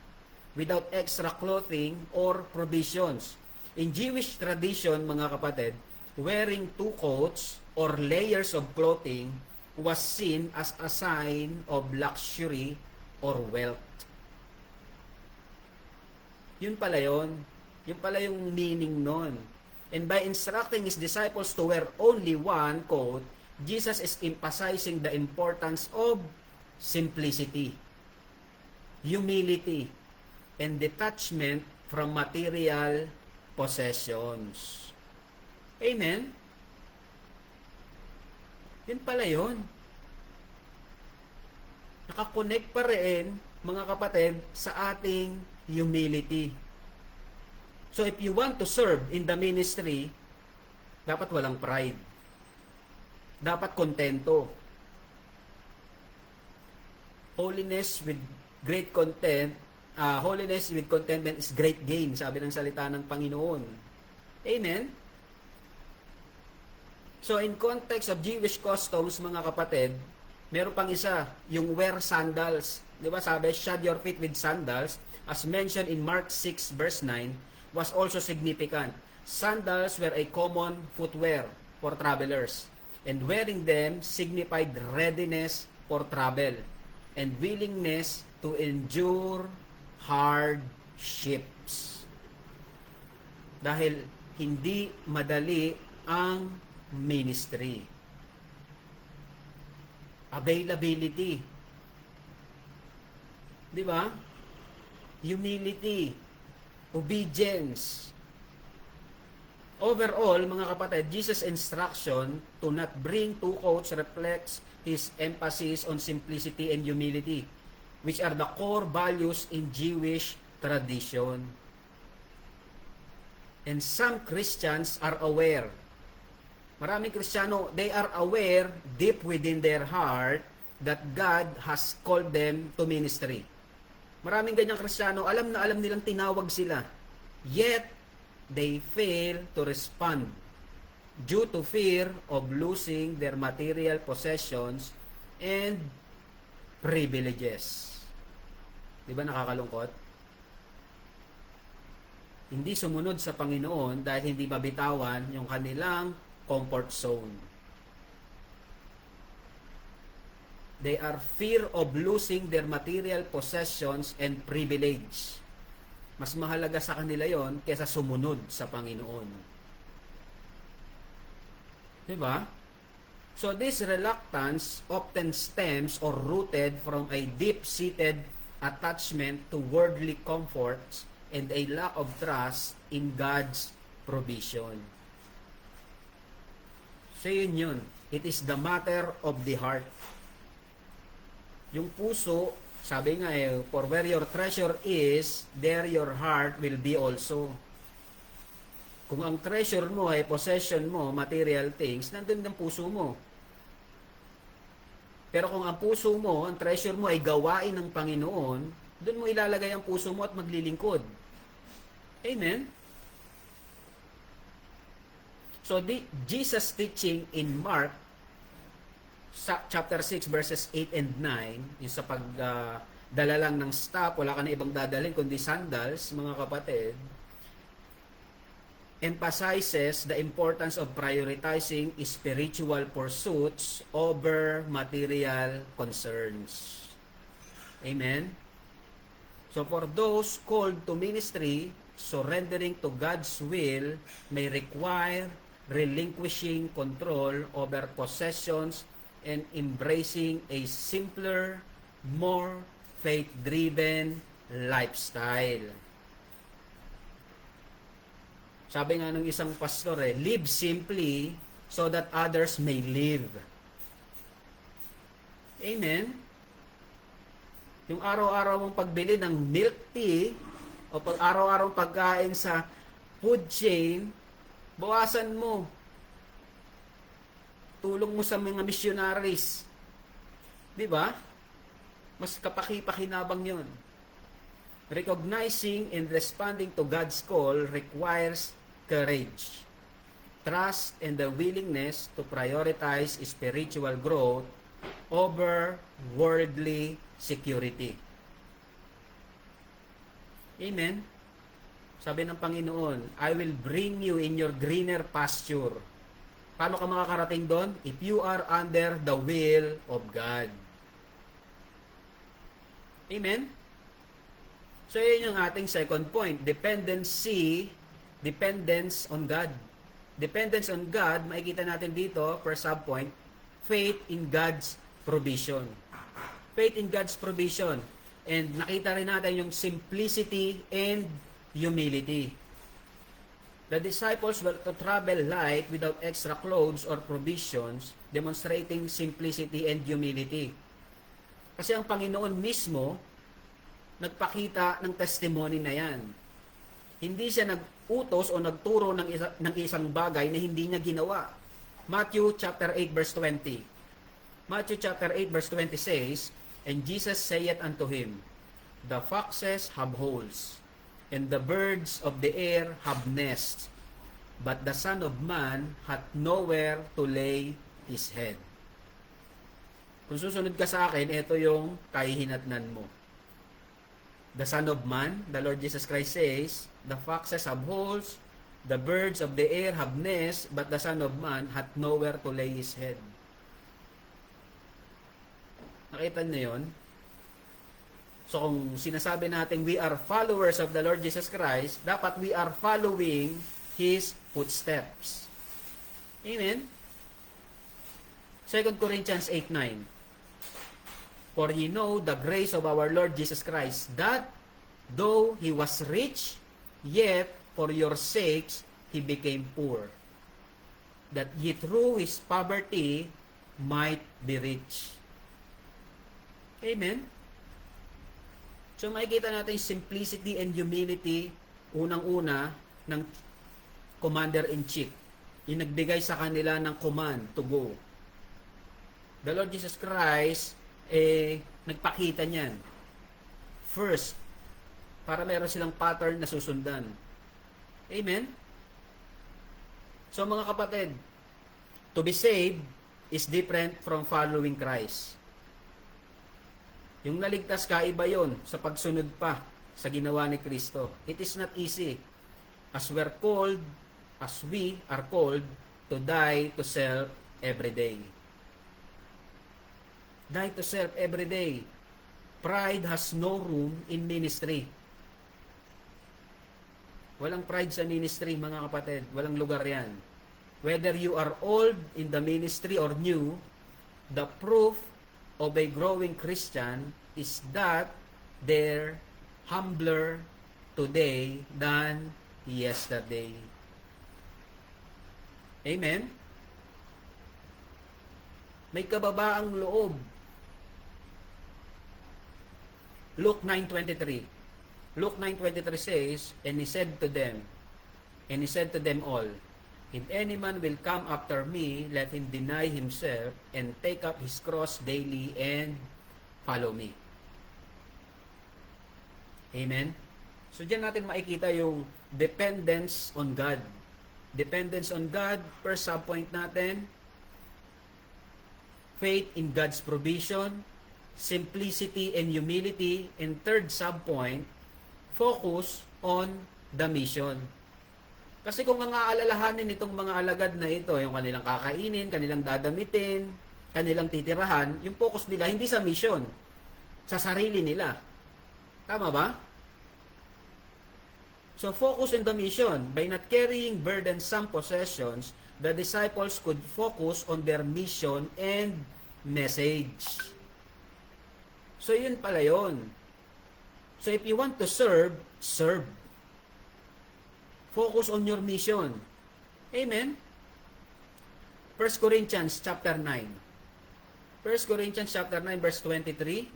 without extra clothing or provisions. In Jewish tradition, mga kapatid, wearing two coats or layers of clothing was seen as a sign of luxury or wealth. Yun pala yun. Yun pala yung meaning nun. And by instructing his disciples to wear only one coat, Jesus is emphasizing the importance of simplicity, humility, and detachment from material possessions. Amen? Yun pala yun. Nakakonect pa rin, mga kapatid, sa ating humility. So if you want to serve in the ministry, dapat walang pride. Dapat kontento. Holiness with contentment is great gain, sabi ng salita ng Panginoon. Amen? So in context of Jewish customs, mga kapatid, meron pang isa, yung wear sandals. Di ba sabi, shod your feet with sandals, as mentioned in Mark 6 verse 9, was also significant. Sandals were a common footwear for travelers, and wearing them signified readiness for travel and willingness to endure hardships. Dahil hindi madali ang ministry. Availability. Di ba? Humility. Obedience. Overall, mga kapatid, Jesus' instruction to not bring two coats reflects his emphasis on simplicity and humility, which are the core values in Jewish tradition. And some Christians are aware. Maraming Kristiyano, they are aware deep within their heart that God has called them to ministry. Maraming ganyang Kristiyano, alam na alam nilang tinawag sila. Yet, they fail to respond due to fear of losing their material possessions and privileges. Di ba nakakalungkot? Hindi sumunod sa Panginoon dahil hindi mabitawan yung kanilang comfort zone. They are fear of losing their material possessions and privilege. Mas mahalaga sa kanila yon kaysa sumunod sa Panginoon. Diba? So this reluctance often stems or rooted from a deep-seated attachment to worldly comforts and a lack of trust in God's provision. So yun. It is the matter of the heart. Yung puso, sabi nga for where your treasure is, there your heart will be also. Kung ang treasure mo ay possession mo, material things, nandun ang puso mo. Pero kung ang puso mo, ang treasure mo ay gawain ng Panginoon, doon mo ilalagay ang puso mo at maglilingkod. Amen? So, Jesus' teaching in Mark, chapter 6, verses 8 and 9, yung sa pagdala lang ng staff, wala ka na ibang dadalhin, kundi sandals, mga kapatid, emphasizes the importance of prioritizing spiritual pursuits over material concerns. Amen? So for those called to ministry, surrendering to God's will may require relinquishing control over possessions and embracing a simpler, more faith-driven lifestyle. Sabi nga ng isang pastor live simply so that others may live. Amen? Yung araw-araw mong pagbili ng milk tea o araw-araw pagkain sa food chain, bawasan mo. Tulong mo sa mga missionaries. Di ba? Mas kapaki-pakinabang yun. Recognizing and responding to God's call requires courage, trust, and the willingness to prioritize spiritual growth over worldly security. Amen? Sabi ng Panginoon, I will bring you in your greener pasture. Paano ka makakarating doon? If you are under the will of God. Amen? So, yun yung ating second point. Dependence on God. Dependence on God, makikita natin dito, per subpoint, faith in God's provision. Faith in God's provision. And nakita rin natin yung simplicity and humility. The disciples were to travel light without extra clothes or provisions, demonstrating simplicity and humility. Kasi ang Panginoon mismo, nagpakita ng testimony na yan. Hindi siya nag-utos o nagturo ng isang bagay na hindi niya ginawa. Matthew chapter 8 verse 20. Matthew chapter 8 verse 20 says, And Jesus saith unto him, The foxes have holes, and the birds of the air have nests, but the Son of Man hath nowhere to lay his head. Kung susunod ka sa akin, ito yung kahihinatnan mo. The Son of Man, the Lord Jesus Christ says, The foxes have holes, the birds of the air have nests, but the Son of Man hath nowhere to lay his head. Nakita niyo yun? So kung sinasabi natin we are followers of the Lord Jesus Christ, dapat we are following His footsteps. Amen? 2 Corinthians 8:9. For ye know the grace of our Lord Jesus Christ, that though He was rich, yet for your sakes He became poor, that ye through His poverty might be rich. Amen? So makikita natin simplicity and humility unang-una ng commander-in-chief. Yung nagbigay sa kanila ng command to go. The Lord Jesus Christ, nagpakita niyan. First, para meron silang pattern na susundan. Amen? So mga kapatid, to be saved is different from following Christ. Yung naligtas ka, iba yun sa pagsunod pa sa ginawa ni Kristo. It is not easy. As we are called to die to self every day. Die to self every day. Pride has no room in ministry. Walang pride sa ministry, mga kapatid. Walang lugar yan. Whether you are old in the ministry or new, the proof of a growing Christian is that they're humbler today than yesterday. Amen? May kababaang loob. Luke 9:23. Luke 9:23 says, And he said to them all, If any man will come after me, let him deny himself and take up his cross daily and follow me. Amen? So diyan natin makikita yung dependence on God. Dependence on God, per subpoint natin, faith in God's provision, simplicity and humility, and third subpoint, focus on the mission. Kasi kung ang aalalahanin itong mga alagad na ito, yung kanilang kakainin, kanilang dadamitin, kanilang titirahan, yung focus nila hindi sa mission, sa sarili nila. Tama ba? So focus on the mission. By not carrying burdensome possessions, the disciples could focus on their mission and message. So, yun pala yun. So, if you want to serve, serve. Focus on your mission. Amen? 1 Corinthians chapter 9. 1 Corinthians chapter 9 verse 23.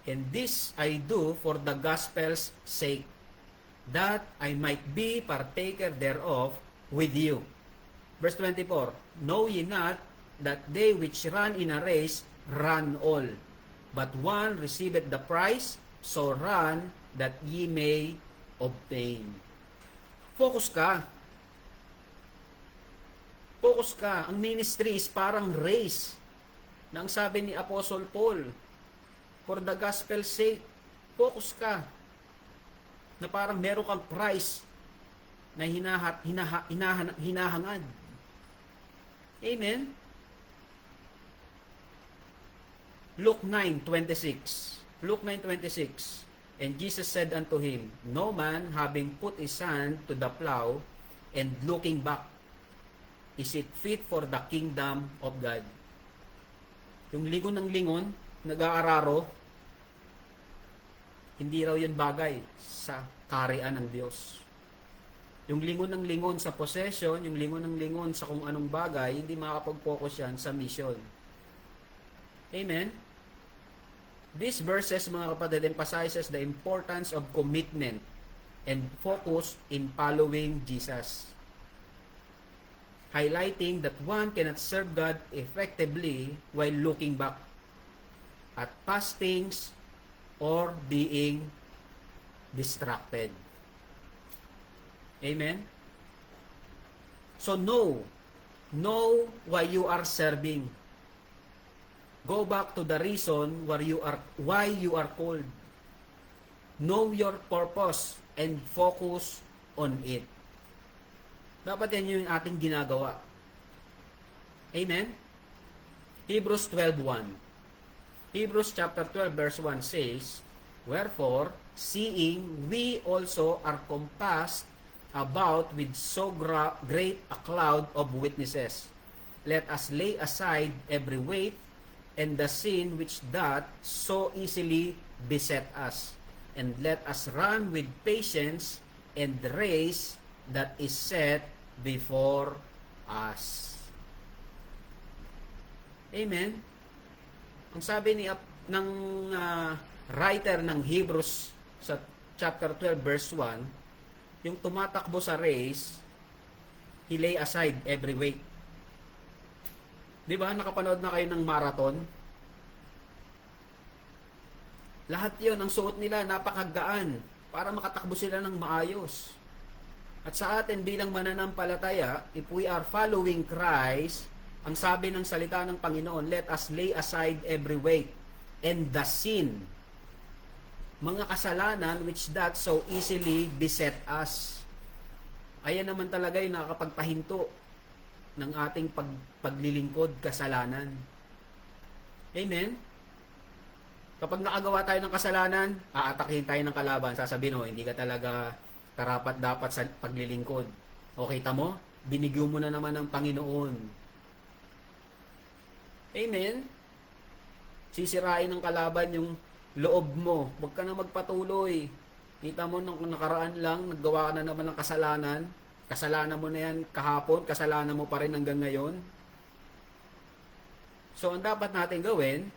And this I do for the gospel's sake, that I might be partaker thereof with you. Verse 24. Know ye not that they which run in a race run all, but one receiveth the prize, so run that ye may obtain. Focus ka. Focus ka. Ang ministry is parang race. Na ang sabi ni Apostle Paul, for the gospel's sake, focus ka. Na parang meron kang prize na hinahangad. Amen? Luke 9:26. Luke 9:26. And Jesus said unto him, no man having put his hand to the plow and looking back, is it fit for the kingdom of God. Yung lingon ng lingon, nag-aararo, hindi raw yun bagay sa kaharian ng Diyos. Yung lingon ng lingon sa possession, yung lingon ng lingon sa kung anong bagay, hindi makakapag-focus yan sa mission. Amen? These verses, mga kapatid, emphasizes the importance of commitment and focus in following Jesus. Highlighting that one cannot serve God effectively while looking back at past things or being distracted. Amen? So know why you are serving. Go back to the reason why you are called. Know your purpose and focus on it. Dapat yan yung ating ginagawa. Amen? Hebrews 12:1. Hebrews chapter 12 verse 1 says, wherefore, seeing we also are compassed about with so great a cloud of witnesses, let us lay aside every weight and the sin which doth so easily beset us, and let us run with patience and the race that is set before us. Amen? Ang sabi ng writer ng Hebrews sa chapter 12 verse 1, yung tumatakbo sa race, he lay aside every weight. Di ba? Nakapanood na kayo ng marathon? Lahat yon ang suot nila, napakagaan para makatakbo sila ng maayos. At sa atin bilang mananampalataya, if we are following Christ, ang sabi ng salita ng Panginoon, let us lay aside every weight and the sin, mga kasalanan which that so easily beset us. Ayan naman talaga yung nakakapagpahinto ng ating paglilingkod kasalanan. Amen? Kapag nakagawa tayo ng kasalanan, aatakihin tayo ng kalaban. Sasabihin, hindi ka talaga karapat dapat sa paglilingkod. O kita mo, binigyo mo na naman ng Panginoon. Amen? Sisirain ng kalaban yung loob mo. Huwag ka na magpatuloy. Kita mo, nung nakaraan lang, naggawa ka na naman ng kasalanan. Kasalanan mo na yan kahapon, kasalanan mo pa rin hanggang ngayon. So, ang dapat natin gawin,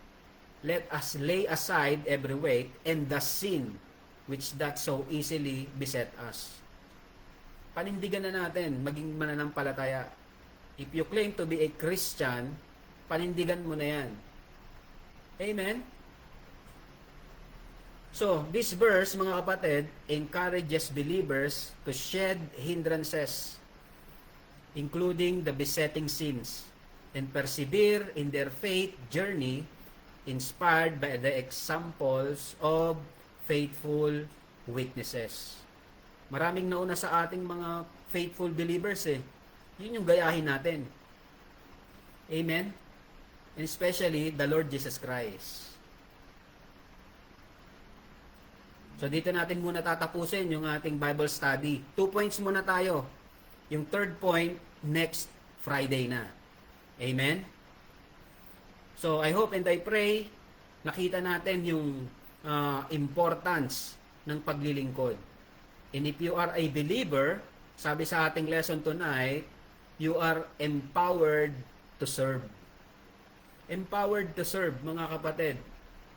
let us lay aside every weight and the sin which that so easily beset us. Panindigan na natin, maging mananampalataya. If you claim to be a Christian, panindigan mo na yan. Amen? So, this verse, mga kapatid, encourages believers to shed hindrances, including the besetting sins, and persevere in their faith journey inspired by the examples of faithful witnesses. Maraming nauna sa ating mga faithful believers Yun yung gayahin natin. Amen? And especially the Lord Jesus Christ. So dito natin muna tatapusin yung ating Bible study. 2 points muna tayo. Yung third point, next Friday na. Amen? So I hope and I pray nakita natin yung importance ng paglilingkod. And if you are a believer, sabi sa ating lesson tonight, you are empowered to serve. Empowered to serve, mga kapatid.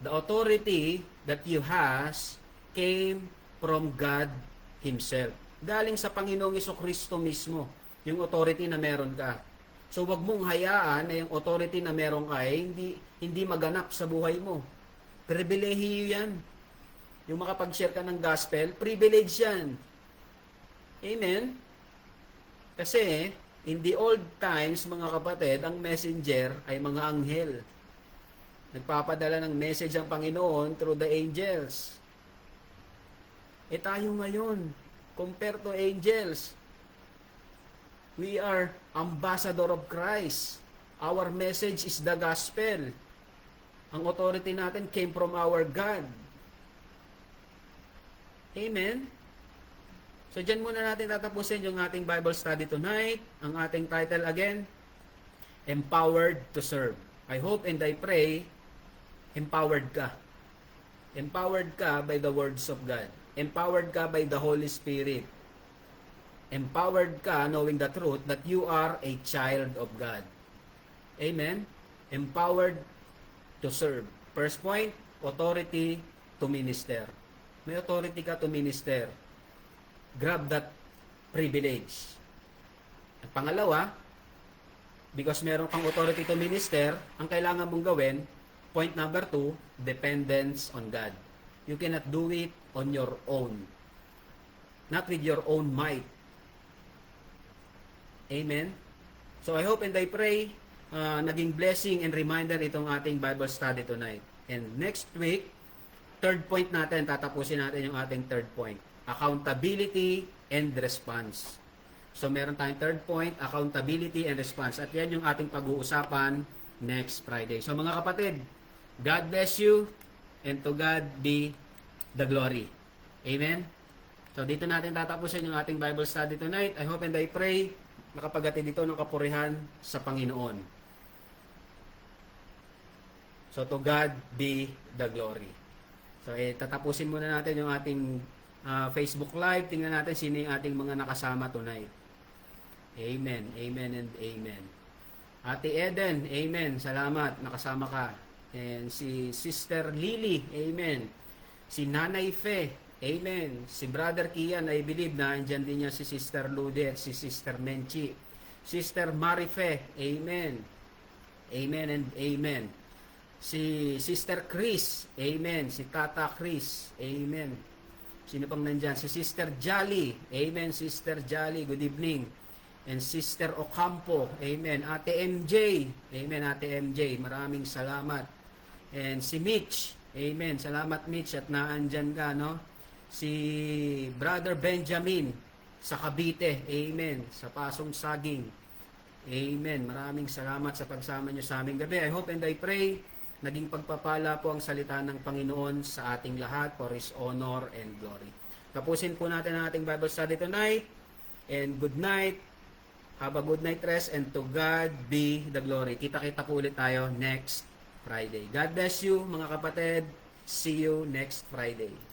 The authority that you has came from God Himself. Galing sa Panginoong Jesucristo mismo, yung authority na meron ka. So wag mong hayaan na yung authority na meron ka hindi maganap sa buhay mo. Pribilehiyo yan. Yung makapag-share ka ng gospel, privilege yan. Amen? Kasi, in the old times, mga kapatid, ang messenger ay mga anghel. Nagpapadala ng message ang Panginoon through the angels. E tayo ngayon, compare to angels, we are ambassador of Christ. Our message is the gospel. Ang authority natin came from our God. Amen? So, dyan muna natin tatapusin yung ating Bible study tonight. Ang ating title again, Empowered to Serve. I hope and I pray, empowered ka. Empowered ka by the words of God. Empowered ka by the Holy Spirit. Empowered ka knowing the truth that you are a child of God. Amen? Empowered to serve. First point, authority to minister. May authority ka to minister. Grab that privilege. At pangalawa, because meron kang authority to minister, ang kailangan mong gawin, point number 2, dependence on God. You cannot do it on your own. Not with your own might. Amen? So I hope and I pray, naging blessing and reminder itong ating Bible study tonight. And next week, third point natin, tatapusin natin yung ating third point. Accountability and response. So meron tayong third point, accountability and response. At yan yung ating pag-uusapan next Friday. So mga kapatid, God bless you and to God be the glory. Amen? So dito natin tatapusin yung ating Bible study tonight. I hope and I pray nakapaghatid dito ng kapurihan sa Panginoon. So to God be the glory. So tatapusin muna natin yung ating Facebook Live. Tingnan natin sino yung ating mga nakasama tonight. Amen, amen, and amen. Ate Eden, amen. Salamat, nakasama ka. And si Sister Lily, amen. Si Nanay Fe, amen. Si Brother Kian, I believe na andyan din niya si Sister Lude at si Sister Menchi. Sister Marife, amen. Amen and amen. Si Sister Chris, amen. Si Tata Chris, amen. Sino pang nandyan? Si Sister Jolly, amen. Sister Jolly, good evening. And Sister Ocampo, amen. Ate MJ, amen. Ate MJ, maraming salamat. And si Mitch, amen. Salamat Mitch at naandyan ka, no? Si Brother Benjamin sa Cavite, amen. Sa Pasong Saging, amen. Maraming salamat sa pagsama nyo sa aming gabi. I hope and I pray naging pagpapala po ang salita ng Panginoon sa ating lahat for His honor and glory. Tapusin po natin ang ating Bible study tonight. And good night. Have a good night rest and to God be the glory. Kita-kita po ulit tayo next Friday. God bless you mga kapatid. See you next Friday.